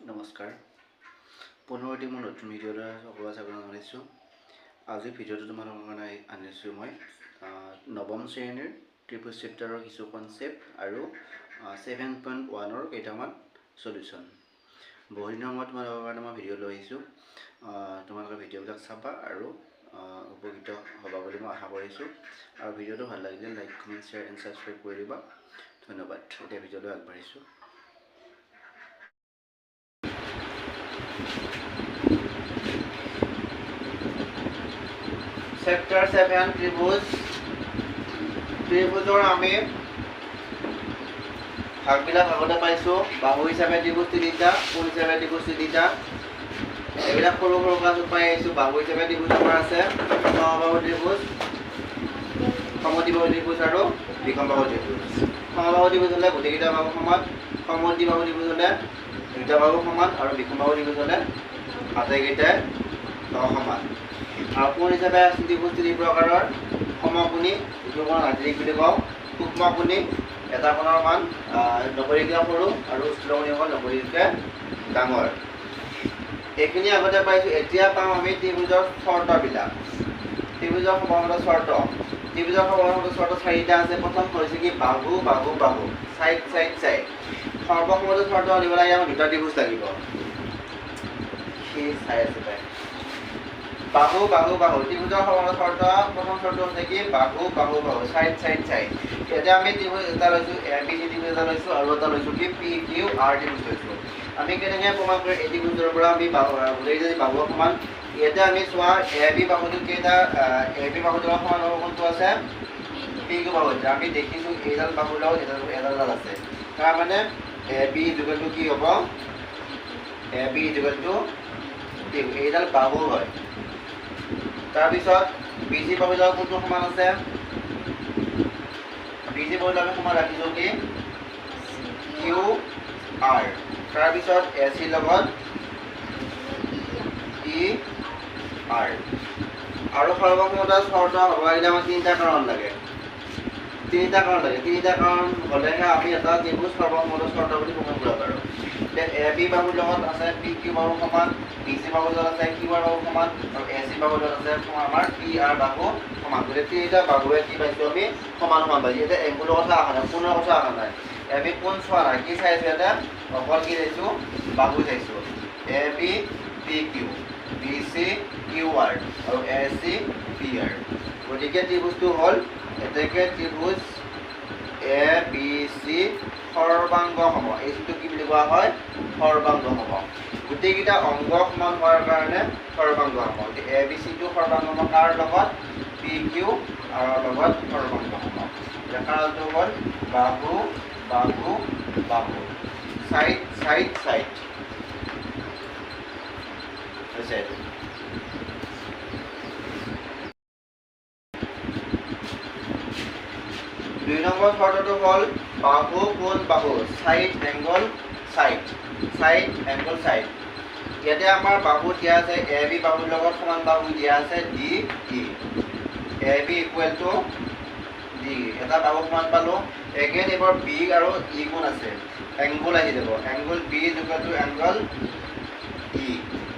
নমস্কাৰ পুনৰ এটি মই নতুন ভিডিঅ'লৈ সকলোকে স্বাগতম জনাইছোঁ। আজি ভিডিঅ'টো তোমালোকৰ কাৰণে আনিছোঁ মই নৱম শ্ৰেণীৰ ত্ৰিভুজ চেপ্টাৰৰ কিছু কনচেপ্ট আৰু 7.1ৰ কেইটামান সলিউশ্যন। বহুদিনৰ মূৰত তোমালোকৰ কাৰণে মই ভিডিঅ' লৈ আহিছোঁ। তোমালোকে ভিডিঅ'বিলাক চাবা আৰু উপকৃত হ'বা বুলি মই আশা কৰিছোঁ। আৰু ভিডিঅ'টো ভাল লাগিলে like comment share and subscribe কৰি দিবা। ধন্যবাদ। এতিয়া ভিডিঅ'লৈ আগবাঢ়িছোঁ। চেপ্টাৰ 7 ত্ৰিভুজৰ আমি ভাগবিলাক আগতে পাইছোঁ। বাহু হিচাপে ত্ৰিভুজ তিনিটা, কোণ হিচাপে ত্ৰিভুজ তিনিটা, এইবিলাক সৰু সৰু ক্লাছত পাই আহিছোঁ। বাহু হিচাপে ত্ৰিভুজ আমাৰ আছে সমবাহু ত্ৰিভুজ, সমদ্বিবাহু ত্ৰিভুজ আৰু বিষমবাহু ত্ৰিভুজ। সমবাহু ত্ৰিভুজ হ'লে গোটেইকেইটা বাহু সমান, সমদ্বিবাহু ত্ৰিভুজ হ'লে দুইটা বাহু সমান আৰু বিষমবাহু ত্ৰিভুজ হ'লে আটাইকেইটাই সমান। আৰু কোণ হিচাপে ত্ৰিভুজ তিনি প্ৰকাৰৰ: সমকোণী, যিটো কোণ আন্তৰিক বুলি কওঁ; সূক্ষ্মকোণী, এটা কোণৰ মান 90° সৰু আৰু স্থূলকোণী হ'ল 90° ডাঙৰ। এইখিনি আগতে পাইছোঁ। এতিয়া পাওঁ আমি ত্ৰিভুজৰ চৰ্তবিলাক। ত্ৰিভুজৰ সৰ্বমুঠ চৰ্ত, ত্ৰিভুজৰ সৰ্বমুঠ চৰ্ত চাৰিটা আছে। প্ৰথম হৈছে কি বাহু, বাহু, বাহু, চাইড, চাইড, চাইড। সৰ্বমুঠ চৰ্ত দিব লাগে আমাক দুটা ত্ৰিভুজ লাগিব। সেই চাই আছে তাই বাহু, বাহু, বাহু। ত্ৰিভুজৰ সৰ্বমুঠ চৰ্ত প্ৰথম চৰ্ত হৈছে কি বাহু, বাহু, বাহু, চাইড, চাইড, চাইড। এতিয়া আমি ত্ৰিভুজ এটা লৈছোঁ, ABC ত্ৰিভুজ এটা লৈছোঁ আৰু এটা লৈছোঁ কি PQR ত্ৰিভুজ লৈছোঁ। আমি কেনেকৈ প্ৰমাণ কৰিম এই ত্ৰিভুজৰ পৰা আমি গোটেইকেইটা বাহু সমান? ইয়াতে আমি চোৱা AB বাহুটো কেইটা, AB বাহুটোৰ সমান হ'ব কোনটো আছে? PQ বাহু। আমি দেখিছোঁ এইডাল বাহুৰ লগত এডাল আছে। তাৰমানে AB ইকুৱেলটো কি হ'ব? AB ইকুৱেলটো এইডাল বাহু হয়। তাৰপিছত BC বাহুৰ লগত কোনটো সমান আছে? BC বাহুৰ লগত সমান ৰাখিছোঁ কি QR। তাৰপিছত AC লগত ER। আৰু সৰ্বমুঠ চৰ্ত হ'ব লাগিলে আমাক তিনিটা কাৰণ লাগে। তিনিটা কাৰণ হ'লেহে আমি এটা ত্ৰিভুজ সৰ্বমুঠ চৰ্ত বুলি প্ৰমাণ কৰিব পাৰোঁ। AB বাহুৰ লগত আছে PQ বাহু সমান, BC বাহুৰ লগত আছে QR বাহু সমান আৰু AC বাহুৰ লগত আছে আমাৰ PR বাহু সমান। গতিকে তিনিটা বাহুৱে কি পাইছোঁ আমি? সমান সমান পাইছোঁ। এতিয়া এংগুলৰ কথা অহা নাই, কোণৰ কথা অহা নাই। আমি কোণ চোৱা নাই, কি চাইছোঁ ইয়াতে? অকল কি চাইছোঁ? বাহু চাইছোঁ। AB PQ, BC QR আৰু AC PR। গতিকে ত্ৰিভুজটো হ'ল এতেকে ত্ৰিভুজ ABC সৰ্বাংগ সম। এইটো কি বুলি কোৱা হয়? সৰ্বাংগ সম। গোটেইকেইটা অংগ সমান হোৱাৰ কাৰণে সৰ্বাংগ সম। ABCটো সৰ্বাংগ সম কাৰ লগত? PQ আৰু লগত সৰ্বাংগ সম। কাৰণটো হ'ল বাহু, বাহু, বাহু, চাইড, চাইড, চাইড। হৈছে। দুই নম্বৰ চৰ্তটো হ'ল বাহু, কোণ, বাহু, side, angle, side, side, angle, side. ইয়াতে আমাৰ বাহু দিয়া আছে AB বাহুৰ লগত সমান বাহু দিয়া আছে DE। AB equal to DE। এটা বাহু সমান পালোঁ। এগেইন এইবাৰ B আৰু E কোণ আছে, এংগল আহি যাব। Angle B equal to angle E।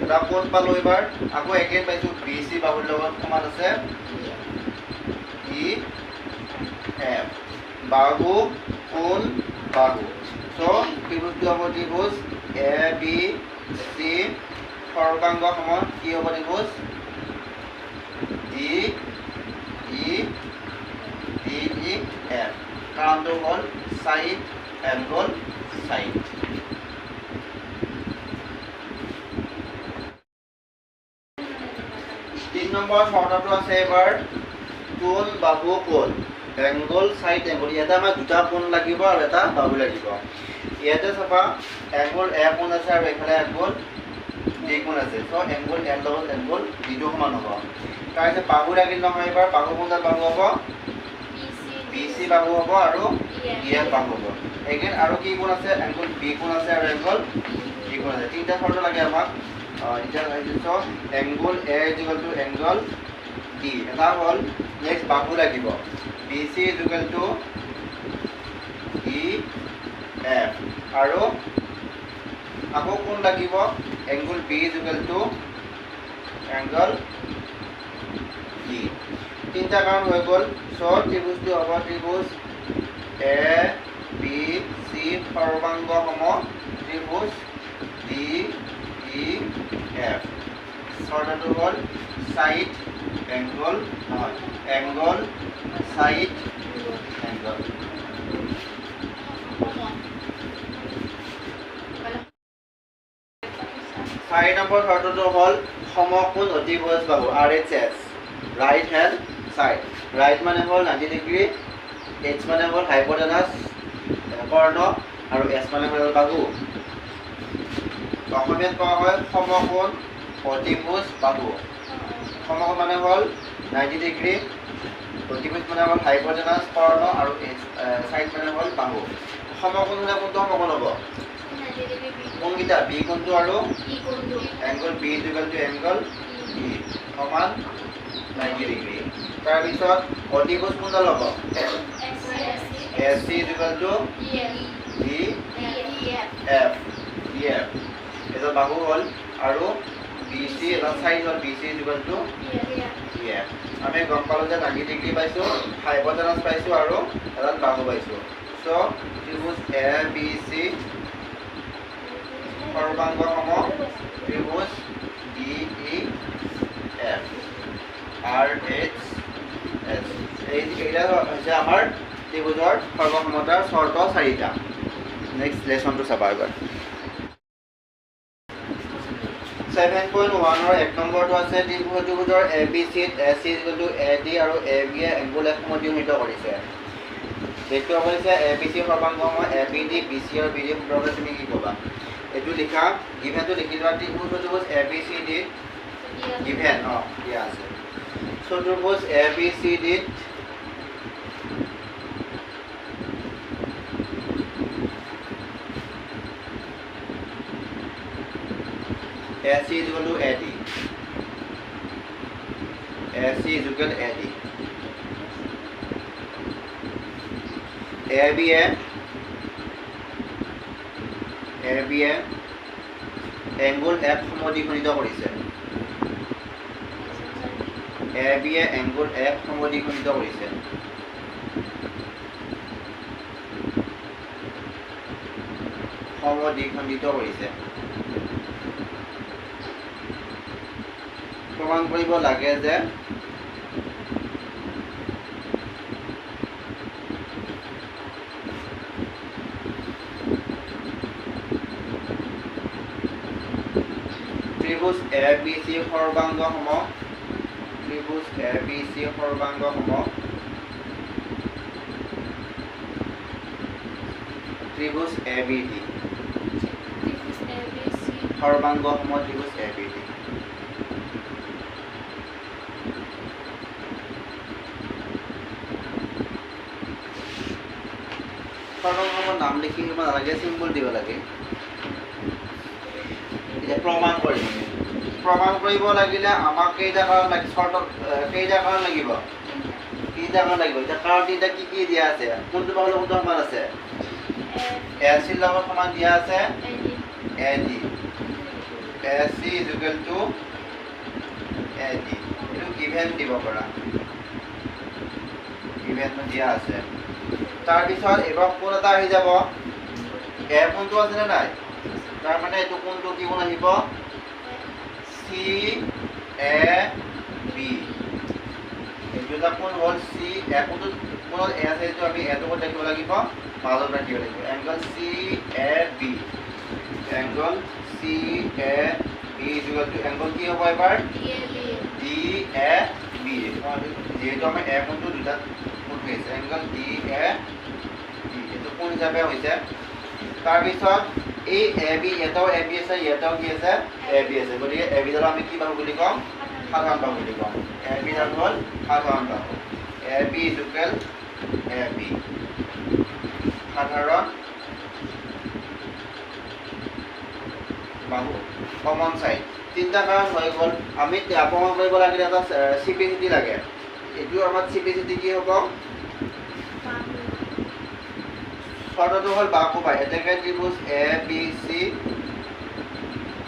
এটা কোণ পালোঁ এইবাৰ। আকৌ এগেইন পাইছোঁ BC বাহুৰ লগত সমান আছে EF। বাহু, কোণ, বাহু। চ' ত্ৰিভুজটো হ'ব ত্ৰিভুজ ABC সৰ্বাংগ সম। কি হ'ব ত্ৰিভুজ? DEF। কাৰণটো হ'ল চাইড, এংগল, চাইড। তিন নম্বৰ চৰ্তটো আছে এইবাৰ কোণ, বাহু, কোণ, এংগল, চাইড, এংগল। ইয়াতে আমাৰ দুটা কোণ লাগিব আৰু এটা বাহু লাগিব। ইয়াতে চাবা এংগল A কোণ আছে আৰু এইফালে এংগল D কোণ আছে। চ' এংগল A লগত এংগল Dটো সমান হ'ব। তাৰপিছত বাহু লাগিল নহয় এইবাৰ। বাহু কোণডাল বাহু হ'ব BC বাহু হ'ব আৰু EF বাহু হ'ব। এগেইন আৰু কি কোণ আছে? এংগল B কোণ আছে আৰু এংগল D কোণ আছে। তিনিটা চৰ্ত লাগে আমাক। এতিয়া চ' angle A equal to angle D। এটা হ'ল নেক্সট বাহু লাগিব BC ইকুৱেল টু EF আৰু আকৌ কোন লাগিব angle B is equal to angle E তিনিটা কাৰণ হৈ গ'ল চ' ত্ৰিভুজটো হ'ব ত্ৰিভুজ এ বি চি সৰ্বাংগ সম ত্ৰিভুজ ডি ই এফ চৰ্তটো হ'ল চাইড এংগল নহয় এংগল চাইড এংগল চাৰি নম্বৰ চৰ্তটো হ'ল সমকোণ অতিভুজ বাহু RHS right hand side right মানে হ'ল 90 ডিগ্ৰী এইচ মানে হ'ল হাইপোটেনাছ কৰ্ণ আৰু এছ মানে হ'ল বাহু অসমীয়াত কোৱা হয় সমকোণ অতিভুজ বাহু সমকোণ মানে হ'ল 90 ডিগ্ৰী অতিভুজ মানে হ'ল হাইপোটেনাছ কৰ্ণ আৰু চাইড মানে হ'ল বাহু সমকোণ হ'লে কোনটো সমকোণ হ'ব কোনকেইটা বি কোণটো আৰু angle B is equal to angle E সমান 90 ডিগ্ৰী তাৰপিছত অতিভুজ কোনডাল হ'ব S C is equal to D F D F এজন বাহু হ'ল আৰু বি চি এজন চাইড হ'ল B C is equal to D F আমি গম পালোঁ যে 90 ডিগ্ৰী পাইছোঁ হাইপোটেনাছ পাইছোঁ আৰু এজন বাহু পাইছোঁ চ' ত্ৰিভুজ এ বি চি সৰ্বাংগ সম ত্ৰিভুজ D E F R H S এইটা হৈছে আমাৰ ত্ৰিভুজৰ সৰ্বসমতাৰ চৰ্ত চাৰিটা নেক্সট লেচনটো চাবা এবাৰ 7.1 এক নম্বৰটো আছে ত্ৰিভুজৰ এ বি চিত A C is equal to A D আৰু A B A angle F সমদ্বিখণ্ডিত কৰিছে দেখুওৱা কৰিছে এ বি চি সৰ্বাংগ সম A B D B C আৰু বি ডি সম্পৰ্কে তুমি কি ক'বা এইটো লিখা গিভেনটো লিখি লোৱা ত্ৰিভুজ A B C D given দিয়া আছে চতুৰ্ভুজ এ বি চি ডিত AC is equal to AD. AC is equal to AD. ABA angle F সমদ্বিখণ্ডিত কৰিছে ABA এংগুল F সমদ্বিখণ্ডিত কৰিছে প্ৰমাণ কৰিব লাগে যে ত্ৰিভুজ এ বি চি সৰ্বাংগ সম ত্ৰিভুজ এ বি চি সৰ্বাংগ সম ত্ৰিভুজ এ বি ডি সৰ্বাংগ সম ত্ৰিভুজ এ বি ডি সৰ্বাংগৰ নাম লিখি দিব নালাগে চিম্বল দিব লাগে এতিয়া প্ৰমাণ কৰিব লাগিলে আমাক কেইটা কাৰণ লাগিব শৰ্টত কেইটা কাৰণ লাগিব তিনিটা কাৰণ লাগিব এতিয়া কাৰণ তিনিটা কি কি দিয়া আছে কোনটো বাহুৰ লগত সমান আছে এ চি ৰ লগত সমান দিয়া আছে A D A C is equal to A D এইটো গিভেন দিব পৰা গিভেন দিয়া আছে তাৰপিছত এবাৰ কোন এটা আহি যাব এ কোনটো আছে নে নাই তাৰ মানে এইটো কোনটো কি কোন আহিব চি এ বি এইটো এটা কোন হ'ল চি এ কোনটো কোনত এ আছে এইটো আমি এটো ক'ত ৰাখিব লাগিব মাজত ৰাখিব লাগিব angle C A B angle C A B equal to angle কি হ'ব এবাৰ ডি এ বি যিহেতু আমাৰ এ কোনটো দুটা কোন হৈছে এংগল ডি এ বি এইটো কোন হিচাপে হৈছে তাৰপিছত এই এ বি এটাও এ বি আছে এটাও কি আছে এ বি আছে গতিকে এ বি ডাল আমি কি বাহু বুলি ক'ম সাধাৰণ বাহু বুলি ক'ম এ বি ডাল হ'ল সাধাৰণ বাহু A B is equal A B সাধাৰণ বাহু কমন সাইড তিনিটা কাৰণ হৈ গ'ল আমি প্ৰমাণ কৰিব লাগিলে এটা চিপিচিটি লাগে এইটো আমাৰ চিপিচিটি কি হ'ব শৰ্তটো হ'ল বাহু পায় এতেকে ত্ৰিভুজ এ বি চি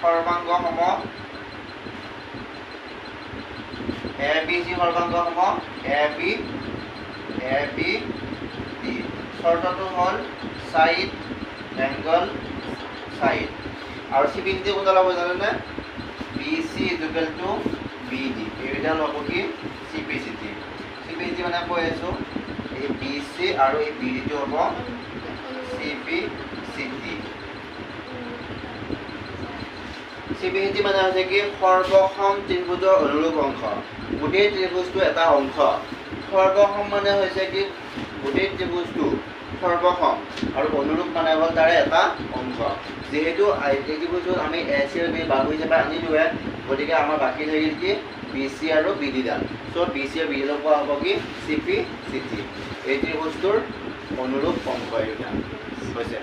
সৰ্বাংগ সম ABC সৰ্বাংগ সম AB D শৰ্তটো হ'ল সাইড এংগল সাইড আৰু CBD কোনটা ল'ব জানেনে BC BD এইটা ল'ব কি CPCT মানে কৈ আছো এই BC আৰু এই BD টো হ'ব CPCT CPCT মানে হৈছে কি সৰ্বসম ত্ৰিভুজৰ অনুৰূপ অংশ গোটেই ত্ৰিভুজটো এটা অংশ সৰ্বসম মানে হৈছে কি গোটেই ত্ৰিভুজটো সৰ্বসম আৰু অনুৰূপ মানে হ'ল তাৰে এটা অংশ যেহেতু এই ত্ৰিভুজটো আমি AC আৰু B বাহু হিচাপে আনিলোৱে গতিকে আমাৰ বাকী থাকিল কি BC আৰু BD ডাল সো BC আৰু BD লগ হ'ব কি CPCT এই ত্ৰিভুজটোৰ অনুৰূপ অংশ এটা হৈছে